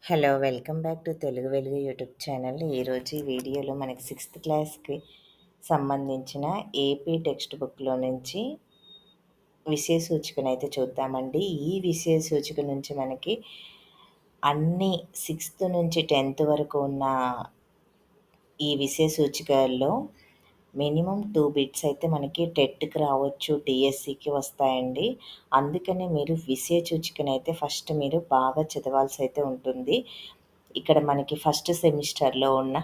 Hello! Welcome back to Telugu వెలుగు YouTube channel. ఈరోజు ఈ వీడియోలో మనకి సిక్స్త్ క్లాస్‌కి సంబంధించిన ఏపీ టెక్స్ట్ బుక్‌లో నుంచి విషయ సూచికనైతే చూద్దామండి. ఈ విషయ సూచిక నుంచి మనకి అన్ని సిక్స్త్ నుంచి 10థ్ వరకు ఉన్న ఈ విషయ సూచికల్లో మినిమమ్ 2 బిట్స్ అయితే మనకి టెట్‌కి రావచ్చు, డీఎస్సీకి వస్తాయండి. అందుకని మీరు విషయ సూచికనైతే ఫస్ట్ మీరు బాగా చదవాల్సయితే ఉంటుంది. ఇక్కడ మనకి ఫస్ట్ సెమిస్టర్‌లో ఉన్న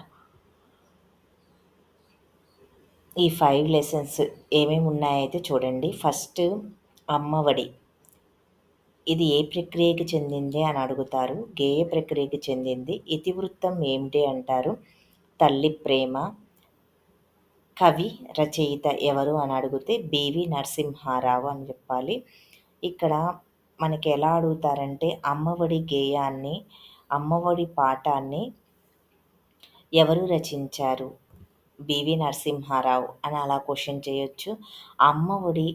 ఈ 5 లెసన్స్ ఏమేమి ఉన్నాయైతే చూడండి. ఫస్ట్ అమ్మఒడి. ఇది ఏ ప్రక్రియకి చెందింది అని అడుగుతారు. గేయ ప్రక్రియకి చెందింది. ఇతివృత్తం ఏమిటి అంటారు. తల్లి ప్రేమ. కవి, రచయిత ఎవరు అని అడిగితే బివి నరసింహారావు అని చెప్పాలి. ఇక్కడ మనకి ఎలా అడుగుతారంటే అమ్మఒడి గేయాన్ని, అమ్మఒడి పాఠాన్ని ఎవరు రచించారు? బివి నరసింహారావు అని అలా క్వశ్చన్ చేయొచ్చు. అమ్మ ఒడి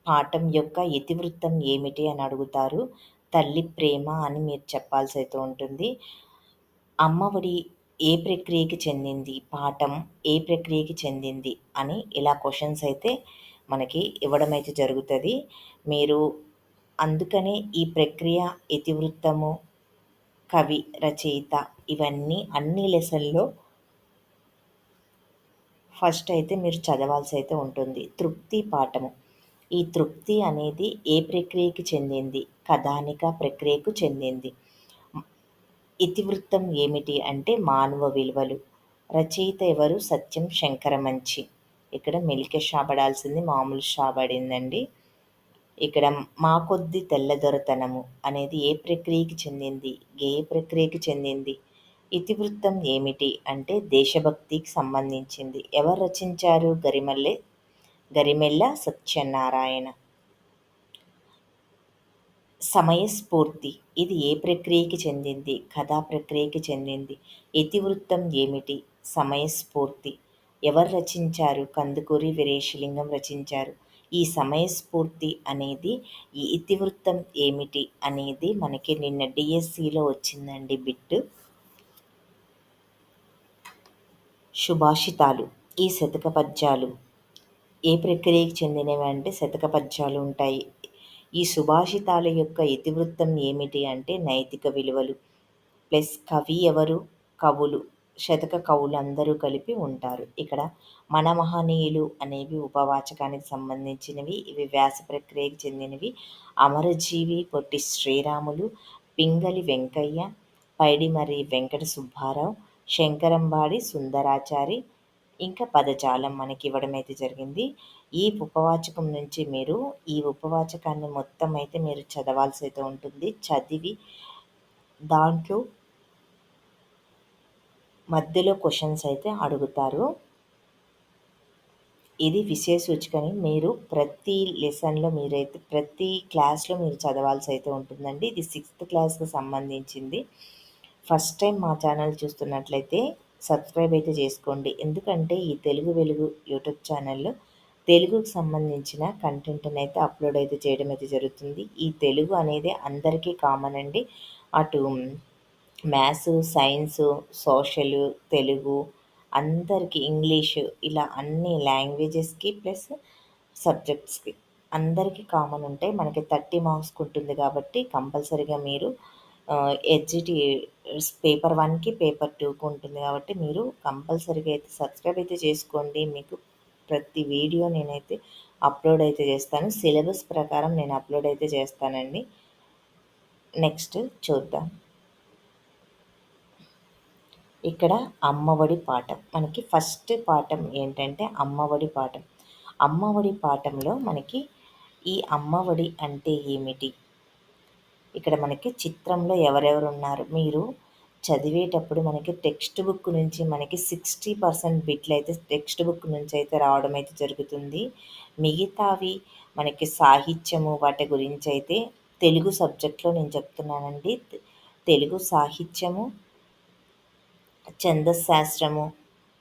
పాఠం యొక్క ఇతివృత్తం ఏమిటి అని అడుగుతారు. తల్లి ప్రేమ అని మీరు చెప్పాల్సయితే ఉంటుంది. అమ్మ ఒడి ఏ ప్రక్రియకి చెందింది? పాఠం ఏ ప్రక్రియకి చెందింది? అని ఇలా క్వశ్చన్స్ అయితే మనకి ఇవ్వడం అయితే జరుగుతది. మీరు అందుకనే ఈ ప్రక్రియ, ఇతివృత్తము, కవి, రచయిత ఇవన్నీ అన్ని లెసన్‌లో ఫస్ట్ అయితే మీరు చదవాల్సయితే ఉంటుంది. తృప్తి పాఠము. ఈ తృప్తి అనేది ఏ ప్రక్రియకి చెందింది? కథానిక ప్రక్రియకు చెందింది. ఇతివృత్తం ఏమిటి అంటే మానవ విలువలు. రచయిత ఎవరు? సత్యం శంకరమంచి. ఇక్కడ మెలిక షా పడాల్సింది మామూలు షా పడిందండి. ఇక్కడ మా కొద్ది తెల్లదొరతనము అనేది ఏ ప్రక్రియకి చెందింది? గేయ ప్రక్రియకి చెందింది. ఇతివృత్తం ఏమిటి అంటే దేశభక్తికి సంబంధించింది. ఎవరు రచించారు? గరిమెళ్ళ సత్యనారాయణ. సమయస్ఫూర్తి ఇది ఏ ప్రక్రియకి చెందింది? కథా ప్రక్రియకి చెందింది. ఇతివృత్తం ఏమిటి? సమయస్ఫూర్తి. ఎవరు రచించారు? కందుకూరి వీరేశలింగం రచించారు. ఈ సమయస్ఫూర్తి అనేది ఈ ఇతివృత్తం ఏమిటి అనేది మనకి నిన్న డిఎస్సిలో వచ్చిందండి బిట్. సుభాషితాలు. ఈ శతక పద్యాలు ఏ ప్రక్రియకి చెందినవి అంటే శతక పద్యాలు ఉంటాయి. ఈ సుభాషితాల యొక్క ఇతివృత్తం ఏమిటి అంటే నైతిక విలువలు. ప్లస్ కవి ఎవరు? కవులు. శతక కవులందరూ కలిపి ఉంటారు. ఇక్కడ మన మహనీయులు అనేవి ఉపవాచకానికి సంబంధించినవి. ఇవి వ్యాస ప్రక్రియకి చెందినవి. అమరజీవి పొట్టి శ్రీరాములు, పింగళి వెంకయ్య, పైడిమర్రి వెంకట సుబ్బారావు, శంకరంబాడి సుందరాచారి, ఇంకా పదజాలం మనకి ఇవ్వడం అయితే జరిగింది. ఈ ఉపవాచకం నుంచి మీరు ఈ ఉపవాచకాన్ని మొత్తం అయితే మీరు చదవాల్సి అయితే ఉంటుంది. చదివి దాంట్లో మధ్యలో క్వశ్చన్స్ అయితే అడుగుతారు. ఇది విషయ సూచికని మీరు ప్రతి లెసన్‌లో మీరైతే ప్రతి క్లాస్‌లో మీరు చదవాల్సి అయితే ఉంటుందండి. ఇది సిక్స్త్ క్లాస్‌కి సంబంధించింది. ఫస్ట్ టైం మా ఛానల్ చూస్తున్నట్లయితే సబ్స్క్రైబ్ అయితే చేసుకోండి. ఎందుకంటే ఈ తెలుగు వెలుగు యూట్యూబ్ ఛానల్‌లో తెలుగుకి సంబంధించిన కంటెంట్‌ని అయితే అప్లోడ్ అయితే చేయడం అయితే జరుగుతుంది. ఈ తెలుగు అనేది అందరికీ కామన్ అండి. అటు మ్యాథ్స్, సైన్స్, సోషల్, తెలుగు అందరికీ ఇంగ్లీషు ఇలా అన్ని లాంగ్వేజెస్‌కి ప్లస్ సబ్జెక్ట్స్‌కి అందరికీ కామన్ ఉంటాయి. మనకి 30 మార్క్స్‌కి ఉంటుంది కాబట్టి కంపల్సరీగా మీరు హెచ్‌జిటి పేపర్ 1కి, పేపర్ 2కి ఉంటుంది కాబట్టి మీరు కంపల్సరీగా అయితే సబ్స్క్రైబ్ అయితే చేసుకోండి. మీకు ప్రతి వీడియో నేనైతే అప్లోడ్ అయితే చేస్తాను. సిలబస్ ప్రకారం నేను అప్లోడ్ అయితే చేస్తానండి. నెక్స్ట్ చూద్దాం. ఇక్కడ అమ్మఒడి పాఠం. మనకి ఫస్ట్ పాఠం ఏంటంటే అమ్మఒడి పాఠం. అమ్మఒడి పాఠంలో మనకి ఈ అమ్మఒడి అంటే ఏమిటి? ఇక్కడ మనకి చిత్రంలో ఎవరెవరు ఉన్నారు? మీరు చదివేటప్పుడు మనకి టెక్స్ట్ బుక్ నుంచి మనకి 60% బిట్లయితే టెక్స్ట్ బుక్ నుంచి అయితే రావడం అయితే జరుగుతుంది. మిగతావి మనకి సాహిత్యము వాటి గురించయితే తెలుగు సబ్జెక్ట్‌లో నేను చెప్తున్నానండి. తెలుగు సాహిత్యము, ఛందస్శాస్త్రము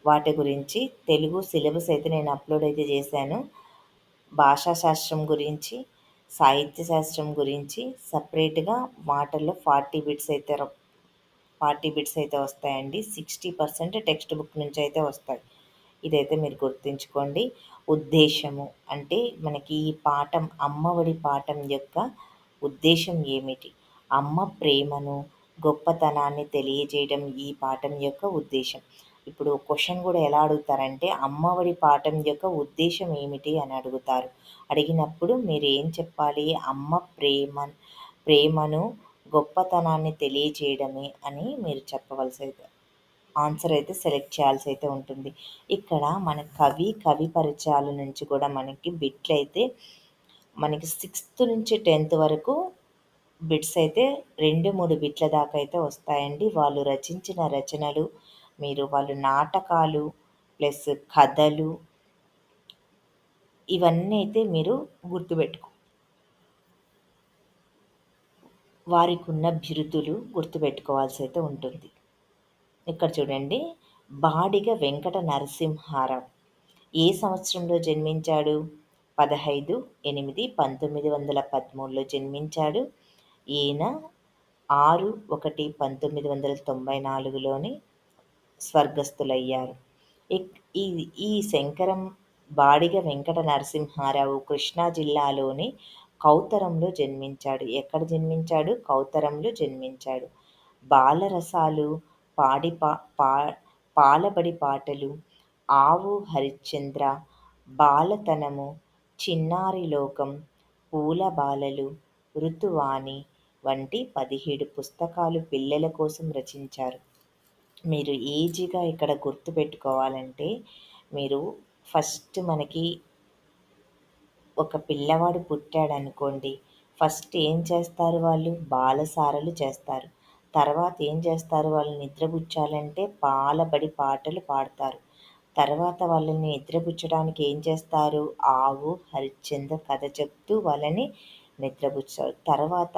వాటి గురించి తెలుగు సిలబస్ అయితే నేను అప్లోడ్ అయితే చేశాను. భాషా శాస్త్రం గురించి, సాహిత్య శాస్త్రం గురించి సపరేట్‌గా వాటిల్లో 40 బిట్స్ అయితే పార్టీ బిట్స్ అయితే వస్తాయండి. 60% టెక్స్ట్ బుక్ నుంచి అయితే వస్తాయి. ఇదైతే మీరు గుర్తుంచుకోండి. ఉద్దేశము అంటే మనకి ఈ పాఠం అమ్మఒడి పాఠం యొక్క ఉద్దేశం ఏమిటి? అమ్మ ప్రేమను, గొప్పతనాన్ని తెలియజేయడం ఈ పాఠం యొక్క ఉద్దేశం. ఇప్పుడు క్వెషన్ గూడా ఎలా అడుగుతారంటే, అమ్మఒడి పాఠం యొక్క ఉద్దేశం ఏమిటి అని అడుగుతారు. అడిగినప్పుడు మీరు ఏం చెప్పాలి? అమ్మ ప్రేమను, గొప్పతనాన్ని తెలియజేయడమే అని మీరు చెప్పవలసి ఆన్సర్ అయితే సెలెక్ట్ చేయాల్సి అయితే ఉంటుంది. ఇక్కడ మన కవి పరిచయాల నుంచి కూడా మనకి బిట్లయితే మనకి 6థ్ నుంచి 10థ్ వరకు బిట్స్ అయితే 2, 3 బిట్ల దాకా అయితే వస్తాయండి. వాళ్ళు రచించిన రచనలు, వాళ్ళు నాటకాలు ప్లస్ కథలు ఇవన్నీ అయితే మీరు గుర్తుపెట్టుకో వారికున్న బిరుదులు గుర్తుపెట్టుకోవాల్సి అయితే ఉంటుంది. ఇక్కడ చూడండి, బాడిగ వెంకట నరసింహారావు ఏ సంవత్సరంలో జన్మించాడు? 15/8/1913లో జన్మించాడు. ఈయన 6/1/1994లోని స్వర్గస్థులయ్యారు. ఈ ఈ శంకరం బాడిగ వెంకట నరసింహారావు కృష్ణా జిల్లాలోని కౌతరంలో జన్మించాడు. ఎక్కడ జన్మించాడు? కౌతరంలో జన్మించాడు. బాలరసాలు, పాడి పా పా పాలబడి పాటలు, ఆవు హరిశ్చంద్ర, బాలతనము, చిన్నారి లోకం, పూల బాలలు, ఋతువాణి వంటి 17 పుస్తకాలు పిల్లల కోసం రచించారు. మీరు ఈజీగా ఇక్కడ గుర్తుపెట్టుకోవాలంటే, మీరు ఫస్ట్ మనకి ఒక పిల్లవాడు పుట్టాడనుకోండి, ఫస్ట్ ఏం చేస్తారు వాళ్ళు? బాలసారలు చేస్తారు. తర్వాత ఏం చేస్తారు? వాళ్ళు నిద్రపుచ్చాలంటే పాలబడి పాటలు పాడతారు. తర్వాత వాళ్ళని నిద్రపుచ్చడానికి ఏం చేస్తారు? ఆవు, హరిశ్చంద్ర కథ చెప్తూ వాళ్ళని నిద్రపుచ్చారు. తర్వాత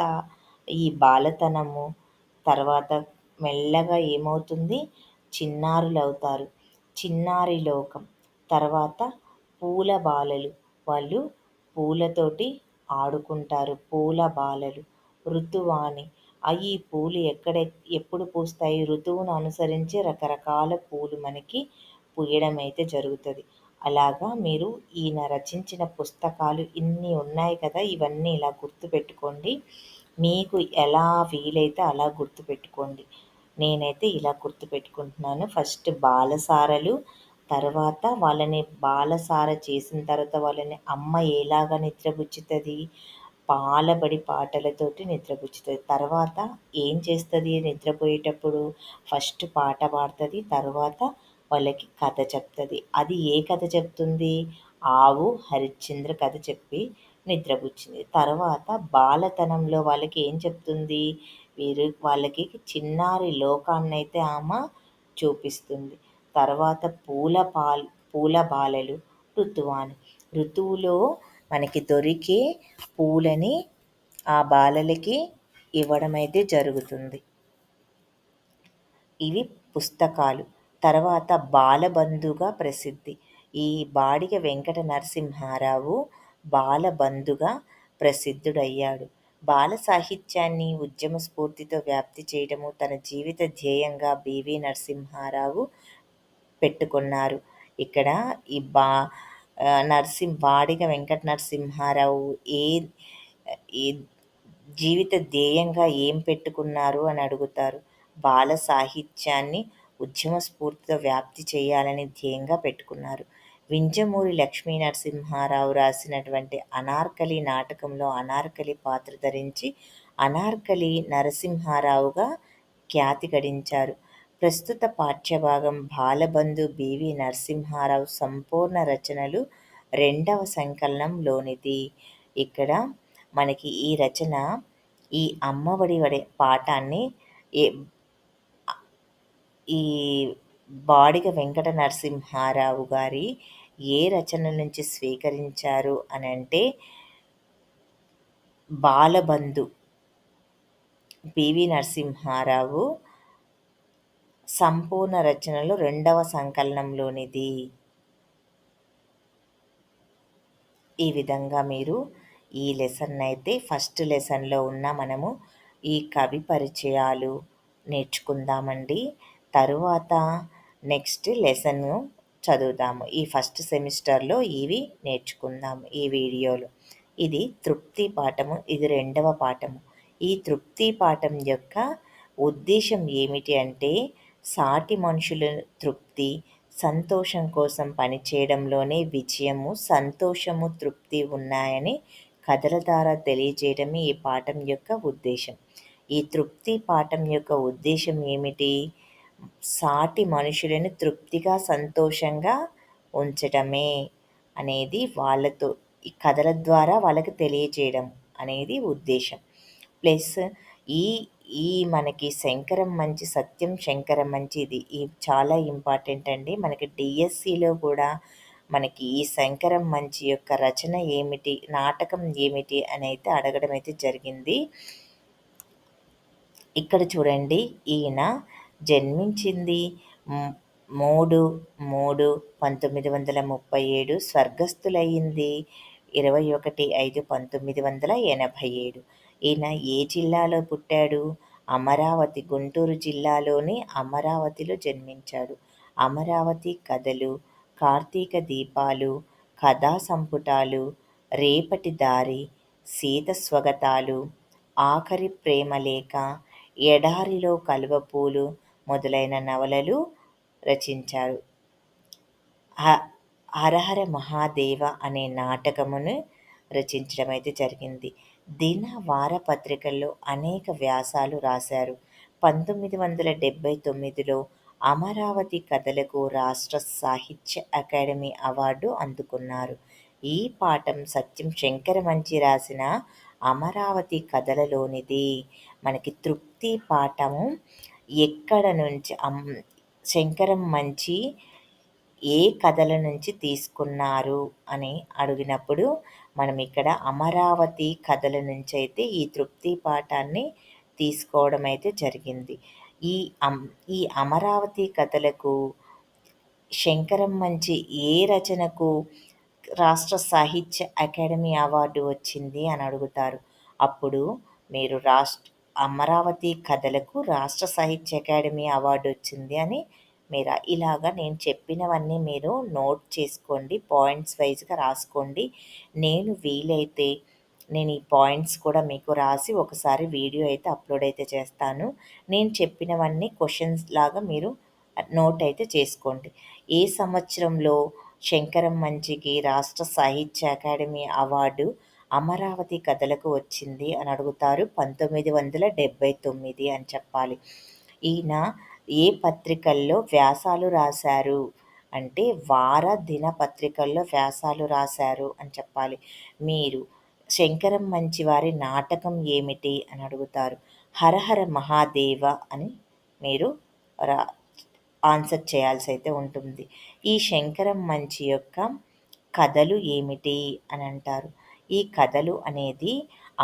ఈ బాలతనము తర్వాత మెల్లగా ఏమవుతుంది? చిన్నారులవుతారు. చిన్నారి లోకం తర్వాత పూల బాలలు, వాళ్ళు పూలతోటి ఆడుకుంటారు. పూల బాలలు. ఋతువాణి, ఈ పూలు ఎప్పుడు పూస్తాయి? ఋతువును అనుసరించి రకరకాల పూలు మనకి పూయడం అయితే జరుగుతుంది. అలాగా మీరు ఈయన రచించిన పుస్తకాలు ఇన్ని ఉన్నాయి కదా, ఇవన్నీ ఇలా గుర్తుపెట్టుకోండి. మీకు ఎలా వీలైతే అలా గుర్తుపెట్టుకోండి. నేనైతే ఇలా గుర్తుపెట్టుకుంటున్నాను. ఫస్ట్ బాలసారలు, తర్వాత వాళ్ళని బాలసార చేసిన తర్వాత వాళ్ళని అమ్మ ఎలాగా నిద్రపుచ్చుతుంది? పాలబడి పాటలతోటి నిద్రపుచ్చుతుంది. తర్వాత ఏం చేస్తుంది నిద్రపోయేటప్పుడు? ఫస్ట్ పాట పాడుతుంది. తర్వాత వాళ్ళకి కథ చెప్తుంది. అది ఏ కథ చెప్తుంది? ఆవు హరిశ్చంద్ర కథ చెప్పి నిద్రపుచ్చింది. తర్వాత బాలతనంలో వాళ్ళకి ఏం చెప్తుంది? వాళ్ళకి చిన్నారి లోకాన్నైతే ఆమె చూపిస్తుంది. తర్వాత పూల బాలలు, ఋతువాని. ఋతువులో మనకి దొరికే పూలని ఆ బాలలకి ఇవ్వడం అయితే జరుగుతుంది. ఇవి పుస్తకాలు. తర్వాత బాలబంధుగా ప్రసిద్ధి. ఈ బాడిగ వెంకట నరసింహారావు బాలబంధుగా ప్రసిద్ధుడయ్యాడు. బాల సాహిత్యాన్ని ఉద్యమ స్ఫూర్తితో వ్యాప్తి చేయడము తన జీవిత ధ్యేయంగా బివి నరసింహారావు పెట్టుకున్నారు. ఇక్కడ ఈ బాడిగ వెంకట నరసింహారావు ఈ జీవిత ధ్యేయంగా ఏం పెట్టుకున్నారు అని అడుగుతారు. బాల సాహిత్యాన్ని ఉద్యమ స్ఫూర్తితో వ్యాప్తి చేయాలని ధ్యేయంగా పెట్టుకున్నారు. వింజమూరి లక్ష్మీ నరసింహారావు రాసినటువంటి అనార్కలి నాటకంలో అనార్కలి పాత్ర ధరించి అనార్కలి నరసింహారావుగా ఖ్యాతి గడించారు. ప్రస్తుత పాఠ్యభాగం బాలబంధు బివి నరసింహారావు సంపూర్ణ రచనలు 2వ సంకలనంలోనిది. ఇక్కడ మనకి ఈ రచన ఈ అమ్మఒడి పాఠాన్ని ఈ బాడిగ వెంకట నరసింహారావు గారి ఏ రచన నుంచి స్వీకరించారు అని అంటే, బాలబంధు పివి నరసింహారావు సంపూర్ణ రచనలు 2వ సంకలనంలోనిది. ఈ విధంగా మీరు ఈ లెసన్ అయితే ఫస్ట్ లెసన్లో ఉన్న మనము ఈ కవి పరిచయాలు, నేర్చుకుందామండి. తరువాత నెక్స్ట్ లెసన్ను చదువుదాము. ఈ ఫస్ట్ సెమిస్టర్‌లో ఇవి నేర్చుకుందాము ఈ వీడియోలో. ఇది తృప్తి పాఠము. ఇది రెండవ పాఠము. ఈ తృప్తి పాఠం యొక్క ఉద్దేశ్యం ఏమిటి అంటే, సాటి మనుషుల తృప్తి, సంతోషం కోసం పనిచేయడంలోనే విజయము, సంతోషము, తృప్తి ఉన్నాయని కథల ద్వారా తెలియజేయడమే ఈ పాఠం యొక్క ఉద్దేశం. ఈ తృప్తి పాఠం యొక్క ఉద్దేశం ఏమిటి? సాటి మనుషులను తృప్తిగా, సంతోషంగా ఉంచటమే అనేది వాళ్ళతో ఈ కథల ద్వారా వాళ్ళకి తెలియజేయడం అనేది ఉద్దేశం. ప్లస్ ఈ ఈ మనకి శంకరం మంచి సత్యం శంకరం మంచి ఇది చాలా ఇంపార్టెంట్ అండి. మనకి డిఎస్సిలో కూడా మనకి ఈ శంకరం మంచి యొక్క రచన ఏమిటి, నాటకం ఏమిటి అని అయితే అడగడం అయితే జరిగింది. ఇక్కడ చూడండి, ఈయన జన్మించింది 3/3/1937, స్వర్గస్థులయ్యింది 21/5/1987. ఈయన ఏ జిల్లాలో పుట్టాడు? అమరావతి, గుంటూరు జిల్లాలోని అమరావతిలో జన్మించాడు. అమరావతి కథలు, కార్తీక దీపాలు, కథా సంపుటాలు, రేపటి దారి, సీత స్వగతాలు, ఆఖరి ప్రేమలేఖ, ఎడారిలో కలువపూలు మొదలైన నవలలు రచించారు. హరహర మహాదేవ అనే నాటకమును రచించడం అయితే జరిగింది. దిన వారపత్రికల్లో అనేక వ్యాసాలు రాశారు. 1979లో అమరావతి కథలకు రాష్ట్ర సాహిత్య అకాడమీ అవార్డు అందుకున్నారు. ఈ పాఠం సత్యం శంకరమంచి రాసిన అమరావతి కథలలోనిది. మనకి తృప్తి పాఠము ఎక్కడ నుంచి శంకరం మంచి ఏ కథల నుంచి తీసుకున్నారు అని అడిగినప్పుడు మనం ఇక్కడ అమరావతి కథల నుంచి అయితే ఈ తృప్తి పాఠాన్ని తీసుకోవడం అయితే జరిగింది. ఈ అమరావతి కథలకు శంకరం మంచి ఏ రచనకు రాష్ట్ర సాహిత్య అకాడమీ అవార్డు వచ్చింది అని అడుగుతారు. అప్పుడు మీరు అమరావతి కథలకు రాష్ట్ర సాహిత్య అకాడమీ అవార్డు వచ్చింది అని మీరు ఇలాగా నేను చెప్పినవన్నీ మీరు నోట్ చేసుకోండి, పాయింట్స్ వైజ్గా రాసుకోండి. వీలైతే నేను ఈ పాయింట్స్ కూడా మీకు రాసి ఒకసారి వీడియో అయితే అప్లోడ్ అయితే చేస్తాను. నేను చెప్పినవన్నీ క్వశ్చన్స్ లాగా మీరు నోట్ అయితే చేసుకోండి. ఏ సంవత్సరంలో శంకరం మంచికి రాష్ట్ర సాహిత్య అకాడమీ అవార్డు అమరావతి కథలకు వచ్చింది అని అడుగుతారు? 1979 అని చెప్పాలి. ఈయన ఏ పత్రికల్లో వ్యాసాలు రాశారు అంటే వార దినపత్రికల్లో వ్యాసాలు రాశారు అని చెప్పాలి. మీరు శంకరం మంచి వారి నాటకం ఏమిటి అని అడుగుతారు? హరహర మహాదేవ అని మీరు ఆన్సర్ చేయాల్సి అయితే ఉంటుంది. ఈ శంకరం మంచి యొక్క కథలు ఏమిటి అని అంటారు? ఈ కథలు అనేది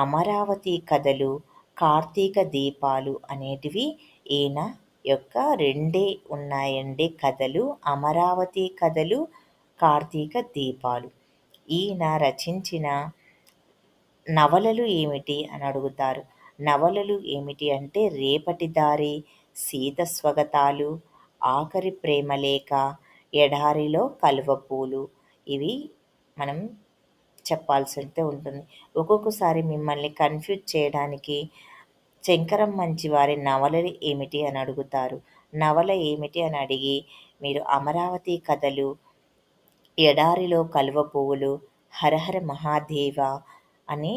అమరావతి కథలు, కార్తీక దీపాలు అనేటివి ఈయన యొక్క రెండే ఉన్నాయండి కథలు. అమరావతి కథలు, కార్తీక దీపాలు. ఈయన రచించిన నవలలు ఏమిటి అని అడుగుతారు? నవలలు ఏమిటి అంటే రేపటి దారి, సీత స్వగతాలు, ఆఖరి ప్రేమలేఖ, ఎడారిలో కలువపూలు. ఇవి మనం చెప్పాల్సి అయితే ఉంటుంది. ఒక్కొక్కసారి మిమ్మల్ని కన్ఫ్యూజ్ చేయడానికి శంకరం మంచి వారి నవలలు ఏమిటి అని అడుగుతారు. నవల ఏమిటి అని అడిగి మీరు అమరావతి కథలు, ఎడారిలో కలువ పువ్వులు, హరహర మహాదేవ అని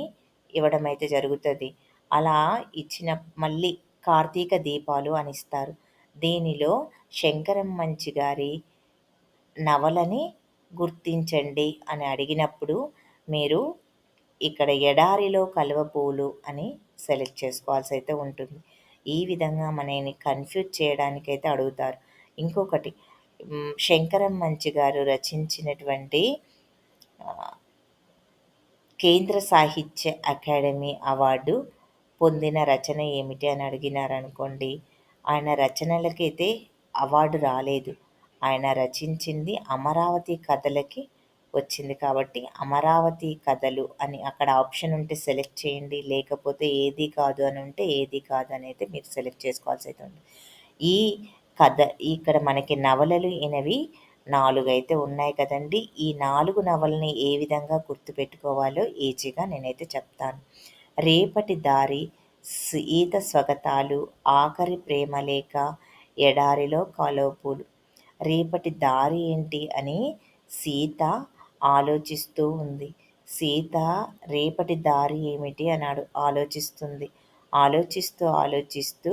ఇవ్వడం అయితే జరుగుతుంది. అలా ఇచ్చిన మళ్ళీ కార్తీక దీపాలు అని ఇస్తారు. దీనిలో శంకరం మంచి గారి నవలని గుర్తించండి అని అడిగినప్పుడు మీరు ఇక్కడ ఎడారిలో కలువ పూలు అని సెలెక్ట్ చేసుకోవాల్సి అయితే ఉంటుంది. ఈ విధంగా మనల్ని కన్ఫ్యూజ్ చేయడానికైతే అడుగుతారు. ఇంకొకటి, శంకరం మంచి గారు రచించినటువంటి కేంద్ర సాహిత్య అకాడమీ అవార్డు పొందిన రచన ఏమిటి అని అడిగినారనుకోండి, ఆయన రచనలకైతే అవార్డు రాలేదు. ఆయన రచించింది అమరావతి కథలకి వచ్చింది కాబట్టి అమరావతి కథలు అని అక్కడ ఆప్షన్ ఉంటే సెలెక్ట్ చేయండి. లేకపోతే ఏది కాదు అని ఉంటే ఏది కాదు అని అయితే మీరు సెలెక్ట్ చేసుకోవాల్సి అయితే ఉంది. ఈ కథ ఇక్కడ మనకి నవలలు ఇనవి 4 అయితే ఉన్నాయి కదండీ! ఈ 4 నవలని ఏ విధంగా గుర్తుపెట్టుకోవాలో ఈజీగా నేనైతే చెప్తాను. రేపటి దారి, సీత స్వగతాలు, ఆఖరి ప్రేమలేఖ, ఎడారిలో కాలోపూలు. రేపటి దారి ఏంటి అని సీత ఆలోచిస్తూ ఉంది. సీత రేపటి దారి ఏమిటి అని ఆలోచిస్తుంది. ఆలోచిస్తూ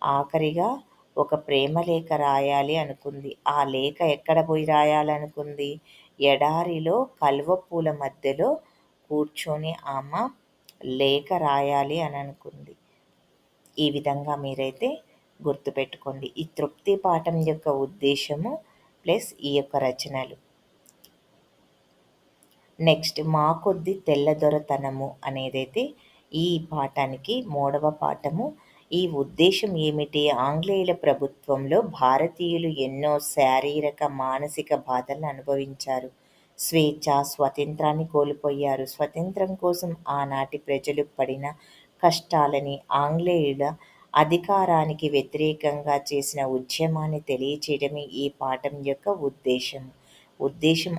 ఆఖరిగా ఒక ప్రేమ లేఖ రాయాలి అనుకుంది. ఆ లేఖ ఎక్కడ పోయి రాయాలనుకుంది? ఎడారిలో కలువ పూల మధ్యలో కూర్చొని ఆమె లేఖ రాయాలి అని అనుకుంది. ఈ విధంగా మీరైతే గుర్తుపెట్టుకోండి. ఈ తృప్తి పాఠం యొక్క ఉద్దేశము ప్లస్ ఈ యొక్క రచనలు. నెక్స్ట్ మా కొద్ది తెల్లదొరతనము అనేదైతే ఈ పాఠానికి 3వ పాఠము. ఈ ఉద్దేశం ఏమిటి? ఆంగ్లేయుల ప్రభుత్వంలో భారతీయులు ఎన్నో శారీరక, మానసిక బాధలను అనుభవించారు. స్వేచ్ఛ, స్వాతంత్రాన్ని కోల్పోయారు. స్వతంత్రం కోసం ఆనాటి ప్రజలు పడిన కష్టాలని, ఆంగ్లేయుల అధికారానికి వ్యతిరేకంగా చేసిన ఉద్యమాన్ని తెలియచేయడమే ఈ పాఠం యొక్క ఉద్దేశం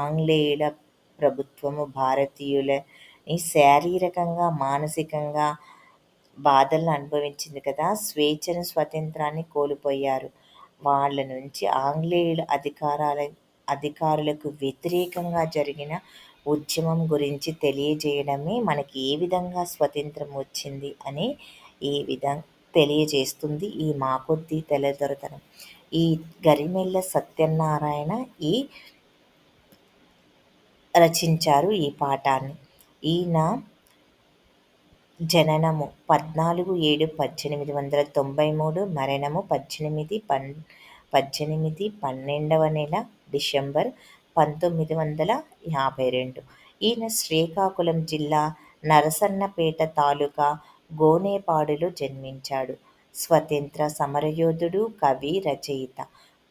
ఆంగ్లేయుల ప్రభుత్వము భారతీయులని శారీరకంగా, మానసికంగా బాధలను అనుభవించింది కదా! స్వేచ్ఛను, స్వతంత్రాన్ని కోల్పోయారు. వాళ్ళ నుంచి ఆంగ్లేయుల అధికారులకు వ్యతిరేకంగా జరిగిన ఉద్యమం గురించి తెలియజేయడమే మనకి ఏ విధంగా స్వతంత్రం వచ్చింది అని ఈ విధంగా తెలియజేస్తుంది ఈ మా కొద్ది తెల్లదొరతనం. ఈ గరిమెళ్ళ సత్యనారాయణ రచించారు ఈ పాఠాన్ని. ఈయన జననము 14/7/1893, మరణము 12/12 డిసెంబర్ 1952. ఈయన శ్రీకాకుళం జిల్లా నరసన్నపేట తాలూకా గోనేపాడులో జన్మించాడు. స్వతంత్ర సమరయోధుడు, కవి, రచయిత.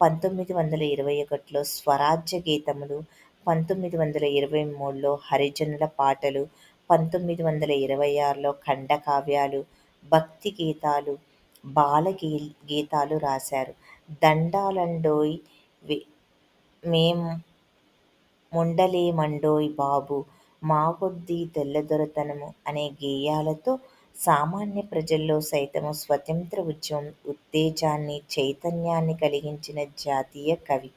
1921లో స్వరాజ్య గీతములు, 1923లో హరిజనుల పాటలు, 1926లో ఖండకావ్యాలు, భక్తి గీతాలు, బాల గీతాలు రాశారు. దండాలండోయ్ మేం ముండలేమండోయ్ బాబు, మా కొద్దీ తెల్లదొరతనము అనే గేయాలతో సామాన్య ప్రజల్లో సైతము స్వతంత్ర ఉద్యమం ఉత్తేజాన్ని, చైతన్యాన్ని కలిగించిన జాతీయ కవి.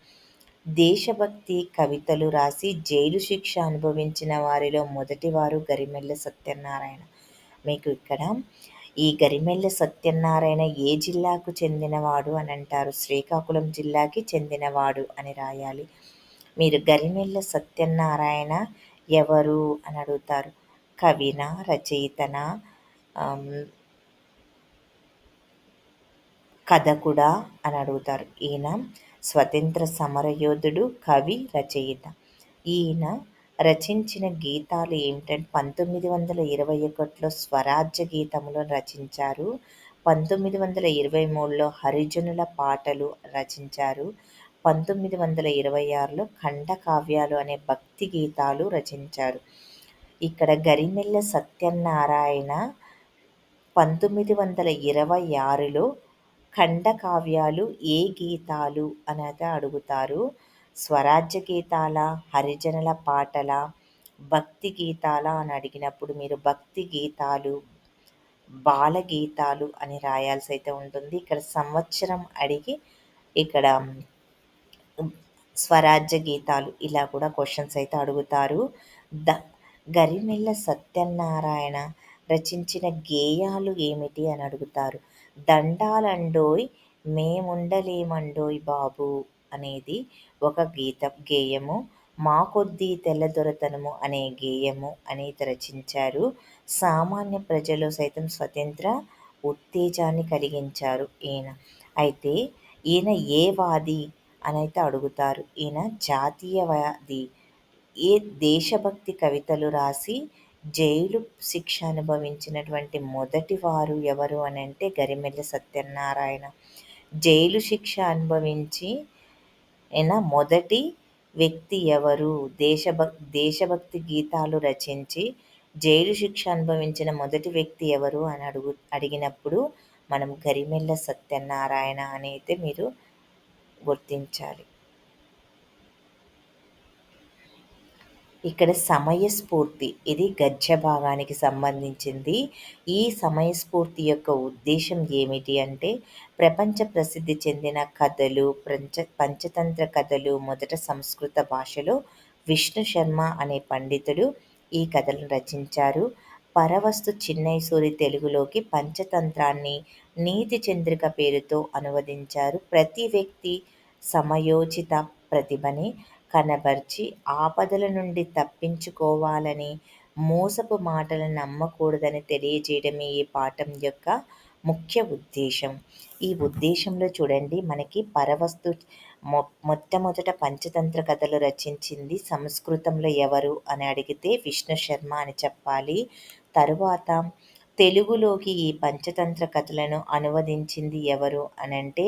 దేశభక్తి కవితలు రాసి జైలు శిక్ష అనుభవించిన వారిలో మొదటివారు గరిమెళ్ళ సత్యనారాయణ. మీకు ఇక్కడ ఈ గరిమెళ్ళ సత్యనారాయణ ఏ జిల్లాకు చెందినవాడు అని అంటారు? శ్రీకాకుళం జిల్లాకి చెందినవాడు అని రాయాలి. మీరు గరిమెళ్ళ సత్యనారాయణ ఎవరు అని అడుగుతారు. కవినా, రచయితనా, కథకుడా అని అడుగుతారు. ఈయన స్వతంత్ర సమరయోధుడు, కవి, రచయిత. ఈయన రచించిన గీతాలు ఏమిటంటే 1921లో స్వరాజ్య గీతములను రచించారు. 1923లో హరిజనుల పాటలు రచించారు. 1926లో ఖండకావ్యాలు అనే భక్తి గీతాలు రచించారు. ఇక్కడ గరిమెళ్ళ సత్యనారాయణ 1926లో ఖండకావ్యాలు ఏ గీతాలు అనేది అడుగుతారు. స్వరాజ్య గీతాల, హరిజనుల పాటల, భక్తి గీతాల అని అడిగినప్పుడు మీరు భక్తి గీతాలు, బాల గీతాలు అని రాయాల్సి అయితే ఉంటుంది. ఇక్కడ సంవత్సరం అడిగి ఇక్కడ స్వరాజ్య గీతాలు ఇలా కూడా క్వశ్చన్స్ అయితే అడుగుతారు. గరిమెళ్ళ సత్యనారాయణ రచించిన గేయాలు ఏమిటి అని అడుగుతారు. దండాలండోయ్ మేముండలేమండోయ్ బాబు అనేది ఒక గేయము. మా కొద్దీ తెల్లదొరతనము అనే గేయము అనేది రచించారు. సామాన్య ప్రజలు సైతం స్వతంత్ర ఉత్తేజాన్ని కలిగించారు ఈయన. అయితే ఈయన ఏ వాది అని అయితే అడుగుతారు. ఈయన జాతీయవాది. ఏ దేశభక్తి కవితలు రాసి జైలు శిక్ష అనుభవించినటువంటి మొదటి వారు ఎవరు అని అంటే గరిమెళ్ళ సత్యనారాయణ. జైలు శిక్ష అనుభవించి మొదటి వ్యక్తి ఎవరు? దేశభక్తి గీతాలు రచించి జైలు శిక్ష అనుభవించిన మొదటి వ్యక్తి ఎవరు అని అడిగినప్పుడు మనం గరిమెళ్ళ సత్యనారాయణ అని అయితే మీరు గుర్తించాలి. ఇక్కడ సమయస్ఫూర్తి ఇది గద్య భాగానికి సంబంధించింది. ఈ సమయస్ఫూర్తి యొక్క ఉద్దేశం ఏమిటి అంటే, ప్రపంచ ప్రసిద్ధి చెందిన కథలు, పంచతంత్ర కథలు మొదట సంస్కృత భాషలో విష్ణు శర్మ అనే పండితుడు ఈ కథలను రచించారు. పరవస్తు చిన్నైసూరి తెలుగులోకి పంచతంత్రాన్ని నీతి చంద్రిక పేరుతో అనువదించారు. ప్రతి వ్యక్తి సమయోచిత ప్రతిభని కనబర్చి ఆపదల నుండి తప్పించుకోవాలని, మోసపు మాటలను నమ్మకూడదని తెలియజేయడమే ఈ పాఠం యొక్క ముఖ్య ఉద్దేశం. ఈ ఉద్దేశంలో చూడండి, మనకి పరవస్తు మొట్టమొదట పంచతంత్ర కథలు రచించింది సంస్కృతంలో ఎవరు అని అడిగితే విష్ణు శర్మ అని చెప్పాలి. తరువాత తెలుగులోకి ఈ పంచతంత్ర కథలను అనువదించింది ఎవరు అనంటే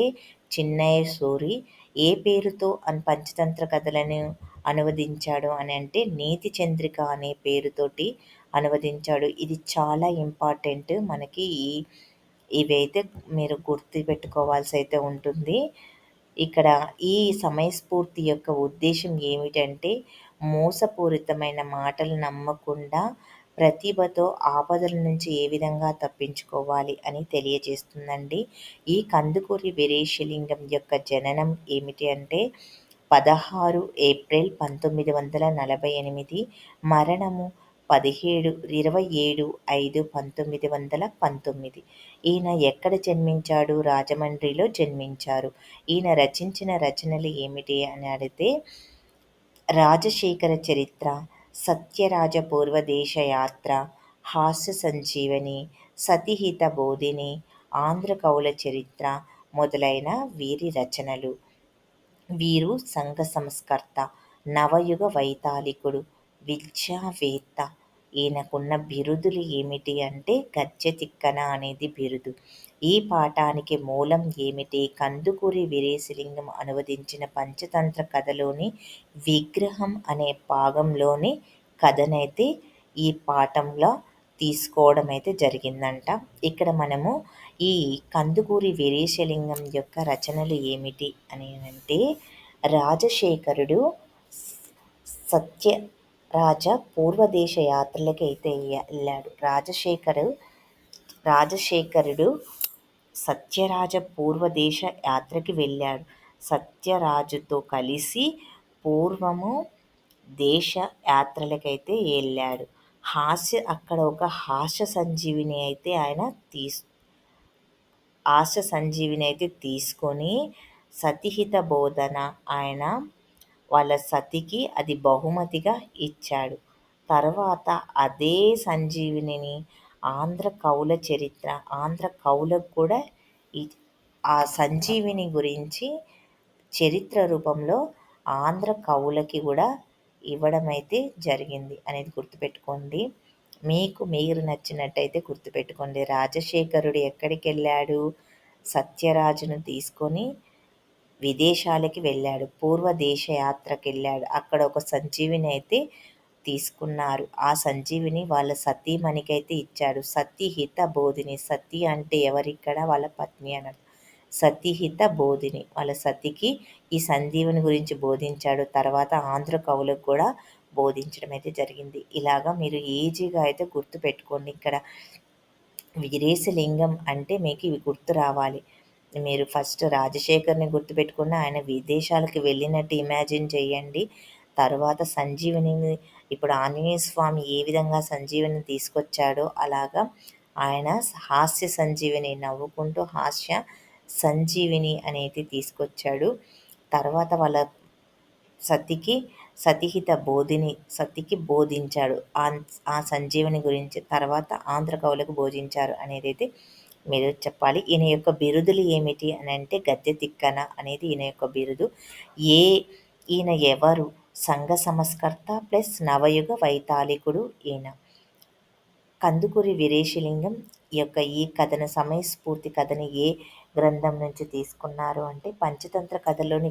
చిన్నయ్య సూరి. ఏ పేరుతో పంచతంత్ర కథలను అనువదించాడు అని అంటే నీతి చంద్రిక అనే పేరుతోటి అనువదించాడు. ఇది చాలా ఇంపార్టెంట్ మనకి. ఇవైతే మీరు గుర్తుపెట్టుకోవాల్సి అయితే ఉంటుంది. ఇక్కడ ఈ సమయస్ఫూర్తి యొక్క ఉద్దేశం ఏమిటంటే, మోసపూరితమైన మాటలు నమ్మకుండా ప్రతిభతో ఆపదల నుంచి ఏ విధంగా తప్పించుకోవాలి అని తెలియజేస్తుందండి. ఈ కందుకూరి వీరేశలింగం యొక్క జననం ఏమిటి అంటే 16 ఏప్రిల్ 1948, మరణము 27/5/1919. ఈయన ఎక్కడ జన్మించాడు? రాజమండ్రిలో జన్మించారు. ఈయన రచించిన రచనలు ఏమిటి అని అడిగితే రాజశేఖర చరిత్ర, సత్యరాజ పూర్వదేశ యాత్ర, హాస్య సంజీవని, సతిహిత బోధిని, ఆంధ్ర కవుల చరిత్ర మొదలైన వీరి రచనలు. వీరు సంఘ సంస్కర్త, నవయుగ వైతాళికుడు, విద్యావేత్త. ఈయనకున్న బిరుదులు ఏమిటి అంటే గద్య తిక్కన అనేది బిరుదు. ఈ పాఠానికి మూలం ఏమిటి? కందుకూరి వీరేశలింగం అనువదించిన పంచతంత్ర కథలోని విగ్రహం అనే భాగంలోని కథనైతే ఈ పాఠంలో తీసుకోవడం అయితే జరిగిందంట. ఇక్కడ మనము ఈ కందుకూరి వీరేశలింగం యొక్క రచనలు ఏమిటి అని అంటే, రాజశేఖరుడు సత్యరాజ పూర్వదేశ యాత్రలకి అయితే వెళ్ళాడు. రాజశేఖరుడు సత్యరాజ పూర్వదేశ యాత్రకి వెళ్ళాడు. సత్యరాజుతో కలిసి పూర్వము దేశ యాత్రలకైతే వెళ్ళాడు. అక్కడ ఒక హాస్య సంజీవిని అయితే తీసుకొని సతిహిత బోధన ఆయన వాళ్ళ సతికి అది బహుమతిగా ఇచ్చాడు. తర్వాత అదే సంజీవినిని ఆంధ్ర కవుల చరిత్ర, ఆంధ్ర కవులకు కూడా ఆ సంజీవిని గురించి చరిత్ర రూపంలో ఆంధ్ర కవులకి కూడా ఇవ్వడం అయితే జరిగింది అనేది గుర్తుపెట్టుకోండి. మీరు నచ్చినట్టయితే గుర్తుపెట్టుకోండి. రాజశేఖరుడు ఎక్కడికి వెళ్ళాడు? సత్యరాజును తీసుకొని విదేశాలకి వెళ్ళాడు. పూర్వ దేశ యాత్రకు వెళ్ళాడు. అక్కడ ఒక సంజీవిని అయితే తీసుకున్నారు. ఆ సంజీవిని వాళ్ళ సతీమణికైతే ఇచ్చాడు. సతీహిత బోధిని. సతీ అంటే ఎవరిక్కడ? వాళ్ళ పత్ని అన్నట్టు. సతీహిత బోధిని వాళ్ళ సతికి ఈ సంజీవుని గురించి బోధించాడు. తర్వాత ఆంధ్ర కవులకు కూడా బోధించడం అయితే జరిగింది. ఇలాగా మీరు ఈజీగా అయితే గుర్తుపెట్టుకోండి. ఇక్కడ వీరేశలింగం అంటే మీకు ఇవి గుర్తు రావాలి. మీరు ఫస్ట్ రాజశేఖర్ని గుర్తుపెట్టుకుని ఆయన విదేశాలకు వెళ్ళినట్టు ఇమాజిన్ చేయండి. తర్వాత సంజీవిని, ఇప్పుడు ఆంజనేయ స్వామి ఏ విధంగా సంజీవిని తీసుకొచ్చాడో అలాగా ఆయన హాస్య సంజీవిని, నవ్వుకుంటూ హాస్య సంజీవిని అనేది తీసుకొచ్చాడు. తర్వాత వాళ్ళ సతికి బోధించాడు ఆ సంజీవిని గురించి. తర్వాత ఆంధ్ర కవులకు బోధించారు అనేది అయితే మీరు చెప్పాలి. ఈయన యొక్క బిరుదులు ఏమిటి అని అంటే గద్య తిక్కన అనేది ఈయన యొక్క బిరుదు. ఈయన ఎవరు? సంఘ సంస్కర్త ప్లస్ నవయుగ వైతాళికుడు ఈయన. కందుకూరి వీరేశలింగం యొక్క ఈ కథను, సమయస్ఫూర్తి కథని ఏ గ్రంథం నుంచి తీసుకున్నారు అంటే పంచతంత్ర కథలోని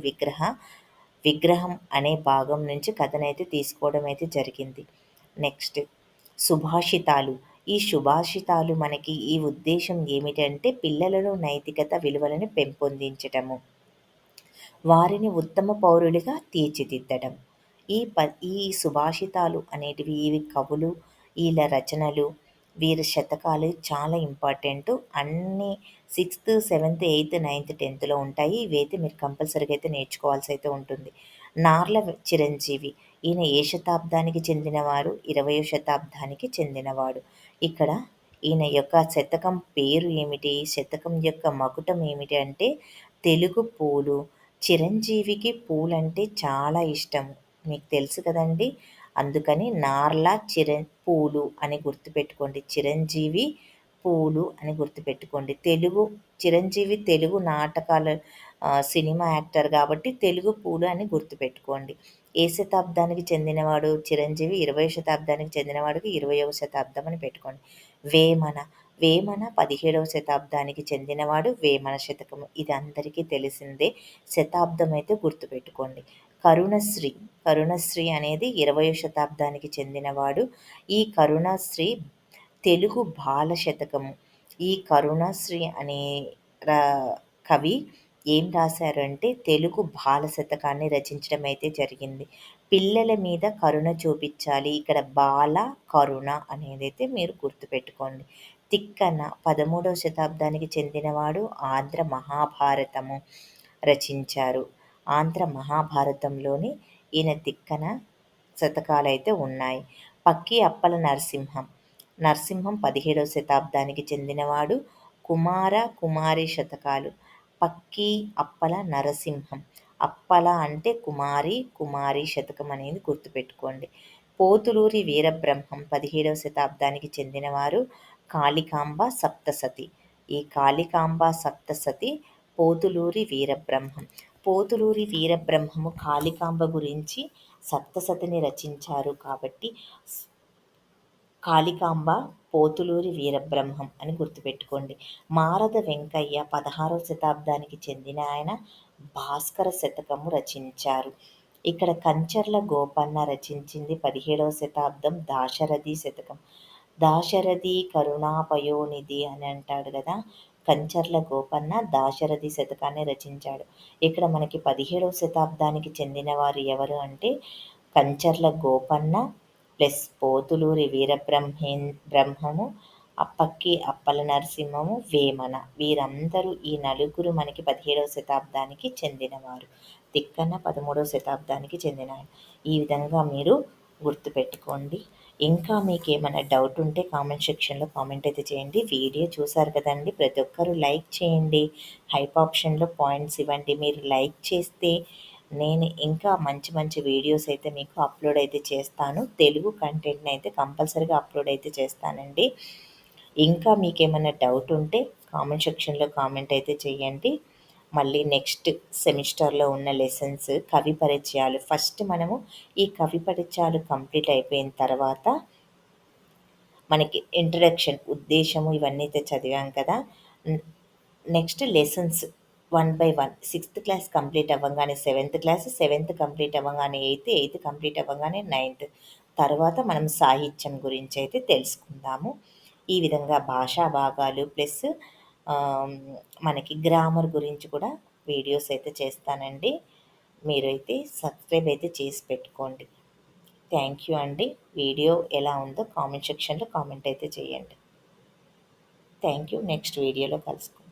విగ్రహం అనే భాగం నుంచి కథనైతే తీసుకోవడం అయితే జరిగింది. నెక్స్ట్ సుభాషితాలు. ఈ సుభాషితాలు మనకి ఈ ఉద్దేశం ఏమిటంటే పిల్లలలో నైతికత విలువలను పెంపొందించటము, వారిని ఉత్తమ పౌరులుగా తీర్చిదిద్దడం. ఈ సుభాషితాలు అనేటివి ఇవి కవులు, వీళ్ళ రచనలు, వీరి శతకాలు చాలా ఇంపార్టెంటు. అన్నీ సిక్స్త్, సెవెంత్, ఎయిత్, నైన్త్, 10థ్‌లో ఉంటాయి. ఇవైతే మీరు కంపల్సరీగా అయితే నేర్చుకోవాల్సి అయితే ఉంటుంది. నార్ల చిరంజీవి. ఈయన ఏ శతాబ్దానికి చెందినవారు? 20వ శతాబ్దానికి చెందినవాడు. ఇక్కడ ఈయన యొక్క శతకం పేరు ఏమిటి? శతకం యొక్క మకుటం ఏమిటి అంటే తెలుగు పూలు. చిరంజీవికి పూలంటే చాలా ఇష్టం. మీకు తెలుసు కదండీ! అందుకని నార్ల పూలు అని గుర్తుపెట్టుకోండి. చిరంజీవి పూలు అని గుర్తుపెట్టుకోండి. చిరంజీవి తెలుగు నాటకాల సినిమా యాక్టర్ కాబట్టి తెలుగు పూలు అని గుర్తుపెట్టుకోండి. ఏ శతాబ్దానికి చెందినవాడు? చిరంజీవి 20వ శతాబ్దానికి చెందినవాడికి 20వ శతాబ్దం అని పెట్టుకోండి. వేమన. వేమన 17వ శతాబ్దానికి చెందినవాడు. వేమన శతకము. ఇది అందరికీ తెలిసిందే. శతాబ్దం అయితే గుర్తుపెట్టుకోండి. కరుణశ్రీ. కరుణశ్రీ అనేది 20వ శతాబ్దానికి చెందినవాడు. ఈ కరుణశ్రీ తెలుగు బాల శతకము. ఈ కరుణశ్రీ అనే రా కవి ఏం రాశారంటే తెలుగు బాల శతకాన్ని రచించడం అయితే జరిగింది. పిల్లల మీద కరుణ చూపించాలి. ఇక్కడ బాల, కరుణ అనేదైతే మీరు గుర్తుపెట్టుకోండి. తిక్కన 13వ శతాబ్దానికి చెందినవాడు. ఆంధ్ర మహాభారతము రచించారు. ఆంధ్ర మహాభారతంలోని ఈయన తిక్కన శతకాలైతే ఉన్నాయి. పక్కి అప్పల నరసింహం. నరసింహం 17వ శతాబ్దానికి చెందినవాడు. కుమార, కుమారి శతకాలు. పక్కి అప్పల నరసింహం. అప్పల అంటే కుమారి, కుమారి శతకం అనేది గుర్తుపెట్టుకోండి. పోతులూరి వీరబ్రహ్మం 17వ శతాబ్దానికి చెందినవారు. కాళికాంబ సప్తసతి. ఈ కాళికాంబ సప్తసతి పోతులూరి వీరబ్రహ్మం. పోతులూరి వీరబ్రహ్మము కాళికాంబ గురించి సప్తసతిని రచించారు కాబట్టి కాళికాంబ పోతులూరి వీరబ్రహ్మం అని గుర్తుపెట్టుకోండి. మారద వెంకయ్య 16వ శతాబ్దానికి చెందిన ఆయన భాస్కర శతకము రచించారు. ఇక్కడ కంచర్ల గోపన్న రచించింది 17వ శతాబ్దం దాశరథి శతకం. దాశరథి కరుణాపయోనిధి అని అంటాడు కదా, కంచర్ల గోపన్న దాశరథి శతకాన్ని రచించాడు. ఇక్కడ మనకి 17వ శతాబ్దానికి చెందిన వారు ఎవరు అంటే కంచర్ల గోపన్న ప్లస్ పోతులూరి బ్రహ్మము, అప్పక్కి అప్పల నరసింహము, వేమన. వీరందరూ ఈ నలుగురు మనకి 17వ శతాబ్దానికి చెందినవారు. తిక్కన 13వ శతాబ్దానికి చెందిన. ఈ విధంగా మీరు గుర్తుపెట్టుకోండి. ఇంకా మీకు ఏమైనా డౌట్ ఉంటే కామెంట్ సెక్షన్లో కామెంట్ అయితే చేయండి. వీడియో చూసారు కదండి, ప్రతి ఒక్కరూ లైక్ చేయండి. హైప్ ఆప్షన్లో పాయింట్స్ ఇవ్వండి. మీరు లైక్ చేస్తే నేను ఇంకా మంచి మంచి వీడియోస్ అయితే మీకు అప్లోడ్ అయితే చేస్తాను. తెలుగు కంటెంట్ని అయితే కంపల్సరీగా అప్లోడ్ అయితే చేస్తానండి. ఇంకా మీకు ఏమైనా డౌట్ ఉంటే కామెంట్ సెక్షన్లో కామెంట్ అయితే చేయండి. మళ్ళీ నెక్స్ట్ సెమిస్టర్లో ఉన్న లెసన్స్ కవి పరిచయాలు. ఫస్ట్ మనము ఈ కవి పరిచయాలు కంప్లీట్ అయిపోయిన తర్వాత మనకి ఇంట్రడక్షన్, ఉద్దేశము ఇవన్నీ అయితే చదివాం కదా. Next lessons 1 by 1. 6th class complete అవ్వగానే 7th క్లాస్, 7th కంప్లీట్ అవ్వగానే 8th, 8th కంప్లీట్ అవ్వగానే 9th. తర్వాత మనం సాహిత్యం గురించి అయితే తెలుసుకుందాము. ఈ విధంగా భాషా భాగాలు ప్లస్ మనకి గ్రామర్ గురించి కూడా వీడియోస్ అయితే చేస్తానండి. మీరైతే సబ్స్క్రైబ్ అయితే చేసి పెట్టుకోండి. థ్యాంక్ యూ అండి. వీడియో ఎలా ఉందో కామెంట్ సెక్షన్లో కామెంట్ అయితే చేయండి. Thank you. నెక్స్ట్ వీడియోలో కలుసుకుందాం.